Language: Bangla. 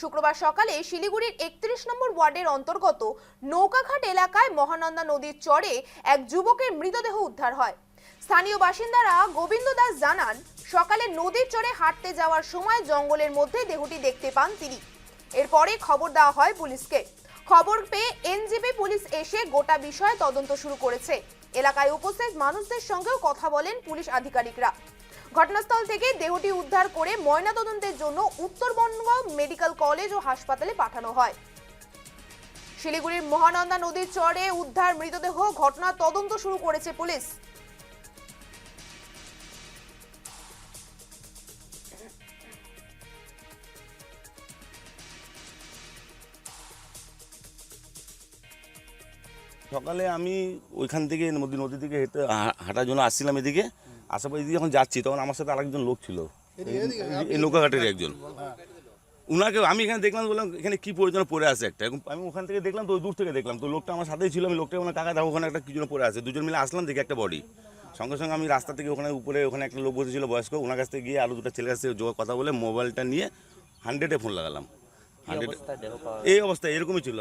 শুক্রবার সকালে শিলিগুড়ির ৩১ নম্বর ওয়ার্ডের অন্তর্গত নৌকাঘাট এলাকায় মহানন্দা নদীর চরে এক যুবকের মৃতদেহ উদ্ধার হয়। স্থানীয় বাসিন্দারা গোবিন্দ দাস জানান, সকালে নদীর চরে হাঁটতে যাওয়ার সময় জঙ্গলের মধ্যে দেহটি দেখতে পান তিনি। এরপরে খবর দেওয়া হয় পুলিশকে। খবর পেয়ে এনজিপি পুলিশ এসে গোটা বিষয়ে তদন্ত শুরু করেছে। এলাকায় উপস্থিত মানুষদের সঙ্গেও কথা বলেন পুলিশ আধিকারিকরা। ঘটনাস্থল থেকে দেহটি উদ্ধার করে ময়নাতদন্তের জন্য উত্তরবঙ্গ মেডিকেল কলেজ ও হাসপাতালে পাঠানো হয়। শিলিগুড়ির মহানন্দা নদীর চরে উদ্ধার মৃতদেহ, ঘটনা তদন্ত শুরু করেছে পুলিশ। সকালে আমি ওইখান থেকে নদী থেকে হেঁটে হাঁটার জন্য আসছিলাম এদিকে। আসার পর এদিকে যখন যাচ্ছি তখন আমার সাথে আরেকজন লোক ছিল, এই নৌকাঘাটের একজন। উনাকে আমি এখানে দেখলাম, বললাম এখানে কি প্রয়োজন পড়ে আছে একটা। আমি ওখান থেকে দেখলাম, তো দূর থেকে দেখলাম, তো লোকটা আমার সাথেই ছিল। আমি লোকটা ওখানে কাকা দেখো ওখানে একটা কি জন্য পড়ে আছে। দুজন মিলে আসলাম, দেখে একটা বডি। সঙ্গে সঙ্গে আমি রাস্তা থেকে ওখানে উপরে ওখানে একটা লোক বসেছিল বয়স্ক, ওনার কাছ থেকে গিয়ে আরও দুটো ছেলের কাছ থেকে কথা বলে মোবাইলটা নিয়ে 100-এ ফোন লাগালাম। 100 এই অবস্থায় এরকমই ছিল।